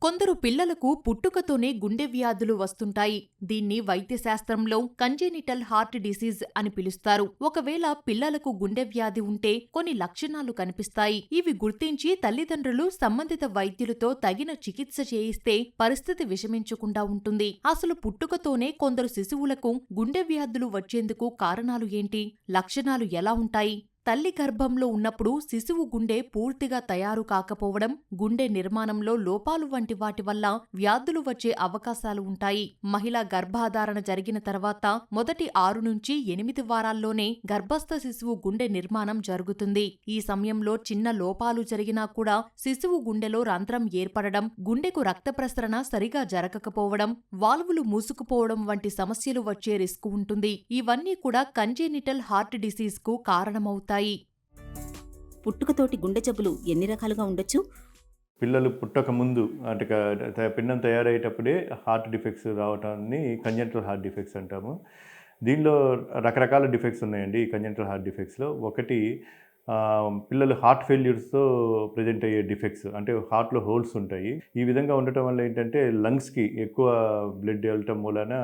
కొందరు పిల్లలకు పుట్టుకతోనే గుండె వ్యాధులు వస్తుంటాయి. దీన్ని వైద్యశాస్త్రంలో కంజెనిటల్ హార్ట్ డిసీజ్ అని పిలుస్తారు. ఒకవేళ పిల్లలకు గుండె వ్యాధి ఉంటే కొన్ని లక్షణాలు కనిపిస్తాయి. ఇవి గుర్తించి తల్లిదండ్రులు సంబంధిత వైద్యులతో తగిన చికిత్స చేయిస్తే పరిస్థితి విషమించకుండా ఉంటుంది. అసలు పుట్టుకతోనే కొందరు శిశువులకు గుండె వ్యాధులు వచ్చేందుకు కారణాలు ఏంటి? లక్షణాలు ఎలా ఉంటాయి? తల్లి గర్భంలో ఉన్నప్పుడు శిశువు గుండె పూర్తిగా తయారు కాకపోవడం, గుండె నిర్మాణంలో లోపాలు వంటి వాటి వల్ల వ్యాధులు వచ్చే అవకాశాలు ఉంటాయి. మహిళ గర్భాధారణ జరిగిన తర్వాత మొదటి 6 నుంచి 8 వారాల్లోనే గర్భస్థ శిశువు గుండె నిర్మాణం జరుగుతుంది. ఈ సమయంలో చిన్న లోపాలు జరిగినా కూడా శిశువు గుండెలో రంధ్రం ఏర్పడడం, గుండెకు రక్త ప్రసరణ సరిగా జరగకపోవడం, వాల్వులు మూసుకుపోవడం వంటి సమస్యలు వచ్చే రిస్క్ ఉంటుంది. ఇవన్నీ కూడా కంజెనిటల్ హార్ట్ డిసీజ్ కు కారణమవుతాయి. పుట్టుకతోటి గుండె జబ్బులు ఎన్ని రకాలుగా ఉండొచ్చు? పిల్లలు పుట్టక ముందు అంటే పిండం తయారయ్యేటప్పుడే హార్ట్ డిఫెక్ట్స్ రావటాన్ని కంజెంటల్ హార్ట్ డిఫెక్ట్స్ అంటాము. దీనిలో రకరకాల డిఫెక్ట్స్ ఉన్నాయండి. ఈ కంజెంటల్ హార్ట్ డిఫెక్ట్స్లో ఒకటి పిల్లలు హార్ట్ ఫెయిల్యూర్స్తో ప్రజెంట్ అయ్యే డిఫెక్ట్స్, అంటే హార్ట్లో హోల్స్ ఉంటాయి. ఈ విధంగా ఉండటం వల్ల ఏంటంటే లంగ్స్కి ఎక్కువ బ్లడ్ వెళ్ళటం మూలన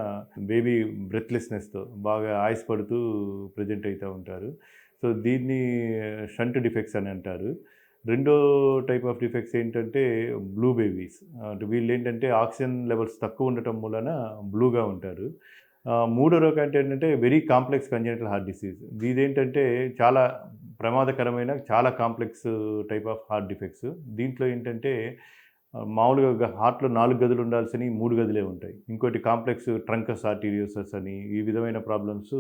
బేబీ బ్రెత్లెస్నెస్తో బాగా ఆయాసపడుతూ ప్రజెంట్ అవుతూ ఉంటారు. సో దీన్ని షంట్ డిఫెక్ట్స్ అని అంటారు. రెండో టైప్ ఆఫ్ డిఫెక్ట్స్ ఏంటంటే బ్లూ బేబీస్. అంటే వీళ్ళు ఏంటంటే ఆక్సిజన్ లెవెల్స్ తక్కువ ఉండటం మూలన బ్లూగా ఉంటారు. మూడో రకం ఏంటంటే very complex congenital heart disease. ఇదేంటంటే చాలా ప్రమాదకరమైన చాలా complex type of heart defects. దీంట్లో ఏంటంటే మామూలుగా హార్ట్లో 4 గదులు ఉండాల్సినవి 3 గదులే ఉంటాయి. ఇంకోటి కాంప్లెక్స్ ట్రంకస్ ఆర్టీరియోసస్ అని, ఈ విధమైన problems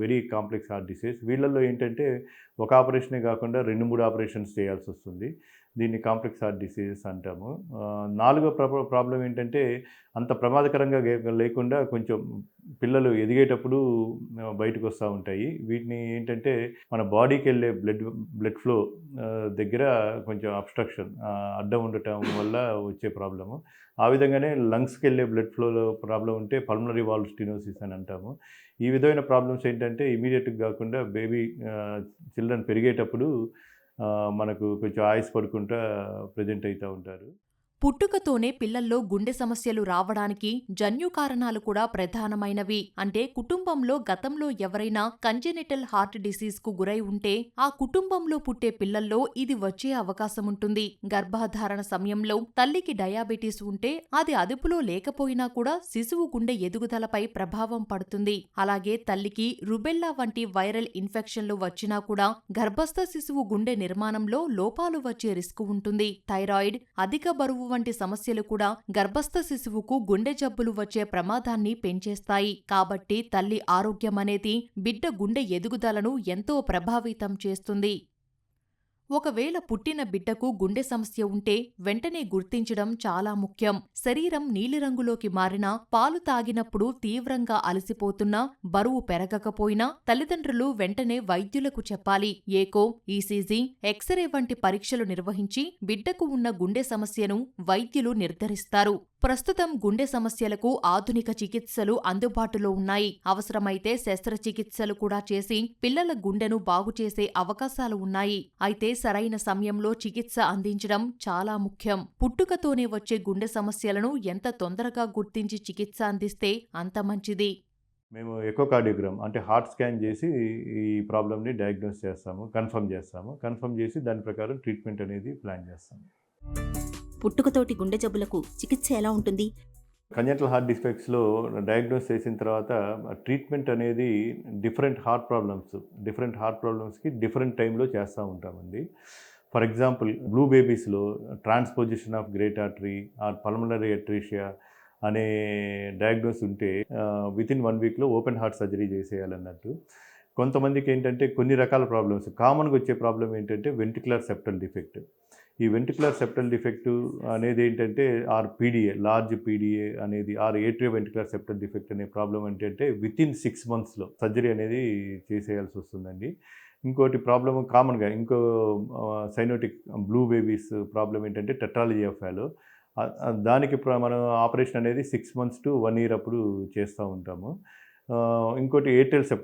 very complex heart disease. వీళ్ళల్లో ఏంటంటే ఒక ఆపరేషనే కాకుండా 2-3 ఆపరేషన్స్ చేయాల్సి వస్తుంది. దీన్ని కాంప్లెక్స్ హార్ట్ డిసీజెస్ అంటాము. నాలుగో ప్రాబ్లం ఏంటంటే అంత ప్రమాదకరంగా లేకుండా కొంచెం పిల్లలు ఎదిగేటప్పుడు బయటకు వస్తూ ఉంటాయి. వీటిని ఏంటంటే మన బాడీకి వెళ్ళే బ్లడ్ ఫ్లో దగ్గర కొంచెం అబ్స్ట్రక్షన్ అడ్డం ఉండటం వల్ల వచ్చే ప్రాబ్లము. ఆ విధంగానే లంగ్స్కి వెళ్ళే బ్లడ్ ఫ్లోలో ప్రాబ్లం ఉంటే పల్మనరీ వాల్వ్ స్టెనోసిస్ అని అంటాము. ఈ విధమైన ప్రాబ్లమ్స్ ఏంటంటే ఇమీడియట్గా కాకుండా చిల్డ్రన్ పెరిగేటప్పుడు మనకు కొంచెం ఆయుస్ పడుకుంటా ప్రజెంట్ అవుతూ ఉంటారు. పుట్టుకతోనే పిల్లల్లో గుండె సమస్యలు రావడానికి జన్యు కారణాలు కూడా ప్రధానమైనవి. అంటే కుటుంబంలో గతంలో ఎవరైనా కంజెనిటల్ హార్ట్ డిసీజ్ కు గురై ఉంటే ఆ కుటుంబంలో పుట్టే పిల్లల్లో ఇది వచ్చే అవకాశముంటుంది. గర్భధారణ సమయంలో తల్లికి డయాబెటీస్ ఉంటే అది అదుపులో లేకపోయినా కూడా శిశువు గుండె ఎదుగుదలపై ప్రభావం పడుతుంది. అలాగే తల్లికి రుబెల్లా వంటి వైరల్ ఇన్ఫెక్షన్లు వచ్చినా కూడా గర్భస్థ శిశువు గుండె నిర్మాణంలో లోపాలు వచ్చే రిస్క్ ఉంటుంది. థైరాయిడ్, అధిక బరువు వంటి సమస్యలు కూడా గర్భస్థ శిశువుకు గుండె జబ్బులు వచ్చే ప్రమాదాన్ని పెంచేస్తాయి. కాబట్టి తల్లి ఆరోగ్యమనేది బిడ్డ గుండె ఎదుగుదలను ఎంతో ప్రభావితం చేస్తుంది. ఒకవేళ పుట్టిన బిడ్డకు గుండె సమస్య ఉంటే వెంటనే గుర్తించడం చాలా ముఖ్యం. శరీరం నీలిరంగులోకి మారినా, పాలు తాగినప్పుడు తీవ్రంగా అలసిపోతున్నా, బరువు పెరగకపోయినా తల్లిదండ్రులు వెంటనే వైద్యులకు చెప్పాలి. ఏకో, ఈసీజీ, ఎక్స్రే వంటి పరీక్షలు నిర్వహించి బిడ్డకు ఉన్న గుండె సమస్యను వైద్యులు నిర్ధారిస్తారు. ప్రస్తుతం గుండె సమస్యలకు ఆధునిక చికిత్సలు అందుబాటులో ఉన్నాయి. అవసరమైతే శస్త్రచికిత్సలు కూడా చేసి పిల్లల గుండెను బాగుచేసే అవకాశాలు ఉన్నాయి. అయితే సరైన సమయంలో చికిత్స అందించడం చాలా ముఖ్యం. పుట్టుకతోనే వచ్చే గుండె సమస్యలను ఎంత తొందరగా గుర్తించి చికిత్స అందిస్తే అంత మంచిది. మేము ఎకోకార్డియోగ్రామ్ అంటే హార్ట్ స్కాన్ చేసి ఈ ప్రాబ్లమ్ని డయాగ్నోస్ చేస్తాము, కన్ఫర్మ్ చేసి దాని ప్రకారం ట్రీట్మెంట్ అనేది ప్లాన్ చేస్తాము. పుట్టుకతోటి గుండె జబ్బులకు చికిత్స ఎలా ఉంటుంది? కంజెంటల్ హార్ట్ డిఫెక్ట్స్లో డయాగ్నోస్ చేసిన తర్వాత ట్రీట్మెంట్ అనేది డిఫరెంట్ హార్ట్ ప్రాబ్లమ్స్కి డిఫరెంట్ టైంలో చేస్తూ ఉంటామండి. ఫర్ ఎగ్జాంపుల్ బ్లూ బేబీస్లో transposition of great artery or pulmonary atresia అనే డయాగ్నోస్ ఉంటే వితిన్ 1 వీక్లో ఓపెన్ హార్ట్ సర్జరీ చేసేయాలన్నట్టు. కొంతమందికి ఏంటంటే కొన్ని రకాల ప్రాబ్లమ్స్ కామన్గా వచ్చే ప్రాబ్లం ఏంటంటే వెంట్రికులర్ సెప్టల్ డిఫెక్ట్. ఈ వెంట్రికులర్ సెప్టల్ డిఫెక్ట్ అనేది ఏంటంటే లార్జ్ పీడిఏ అనేది ఏట్రియో వెంట్రికులర్ సెప్టల్ డిఫెక్ట్ అనే ప్రాబ్లం ఏంటంటే వితిన్ 6 monthsలో సర్జరీ అనేది చేసేయాల్సి వస్తుందండి. ఇంకోటి ప్రాబ్లమ్ కామన్గా ఇంకో సైనోటిక్ బ్లూ బేబీస్ ప్రాబ్లం ఏంటంటే టెట్రాలజీ ఆఫ్ ఫాలో. దానికి మనం ఆపరేషన్ అనేది 6 months to 1 year అప్పుడు చేస్తూ ఉంటాము. ఇంకోటి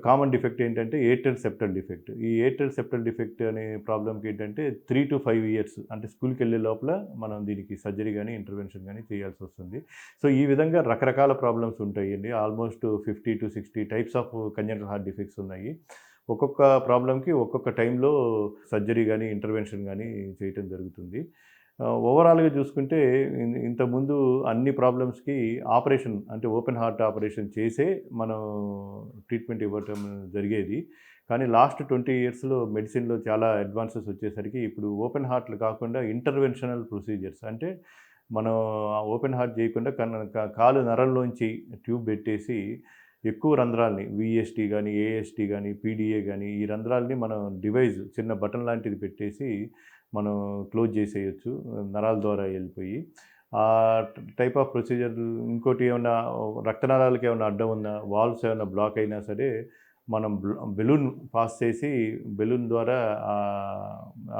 కామన్ డిఫెక్ట్ ఏంటంటే ఏట్రల్ సెప్టల్ డిఫెక్ట్. ఈ ఏట్రల్ సెప్టల్ డిఫెక్ట్ అనే ప్రాబ్లమ్‌కి ఏంటంటే 3-5 ఇయర్స్ అంటే స్కూల్‌కెళ్ళే లోపల మనం దీనికి సర్జరీ గాని, ఇంటర్వెన్షన్ గాని చేయాల్సొస్తుంది. సో, ఈ విధంగా రకరకాల ప్రాబ్లమ్స్ ఉంటాయండి. Almost 50-60 types of congenital heart defects ఉన్నాయి. ఒక్కొక్క ప్రాబ్లమ్‌కి ఒక్కొక్క టైంలో సర్జరీ గాని, ఇంటర్వెన్షన్ గాని చేయటం జరుగుతుంది. ఓవరాల్‌గా చూసుకుంటే ఇంతకుముందు అన్ని ప్రాబ్లమ్స్‌కి ఆపరేషన్ అంటే ఓపెన్ హార్ట్ ఆపరేషన్ చేసే మనం ట్రీట్మెంట్ ఇవ్వటం జరిగేది. కానీ లాస్ట్ 20 ఇయర్స్‌లో మెడిసిన్‌లో చాలా అడ్వాన్సెస్ వచ్చేసరికి ఇప్పుడు ఓపెన్ హార్ట్‌లు కాకుండా ఇంటర్వెన్షనల్ ప్రొసీజర్స్ అంటే మనం ఓపెన్ హార్ట్ చేయకుండా కాలు నరంలోంచి ట్యూబ్ పెట్టేసి ఎక్కువ రంధ్రాల్ని వీఎస్టీ గానీ, ఏఎస్టీ గానీ, పీడీఏ గానీ ఈ రంధ్రాల్ని మనం చిన్న బటన్ లాంటిది పెట్టేసి మనం క్లోజ్ చేసేయొచ్చు నరాల ద్వారా వెళ్ళిపోయి. ఆ టైప్ ఆఫ్ ప్రొసీజర్ ఇంకోటి ఏమన్నా రక్తనాళాలకి ఏమన్నా అడ్డం ఉన్నా, వాల్వ్స్ ఏమన్నా బ్లాక్ అయినా సరే మనం బెలూన్ పాస్ చేసి బెలూన్ ద్వారా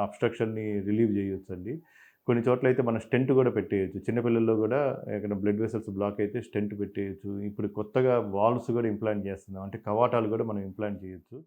అబ్‌స్ట్రక్షన్‌ని రిలీవ్ చేయొచ్చండి. కొన్ని చోట్లయితే మనం స్టెంట్ గూడా పెట్టేయొచ్చు. చిన్న పిల్లల్లో గూడా ఎక్కడ బ్లడ్ వెసల్స్ బ్లాక్ అయితే స్టెంట్ పెట్టేయొచ్చు. ఇప్పుడు కొత్తగా వాల్వ్స్ గూడా ఇంప్లాంట్ చేస్తున్నాం. అంటే కవాటాలు గూడా మనం ఇంప్లాంట్ చేయొచ్చు.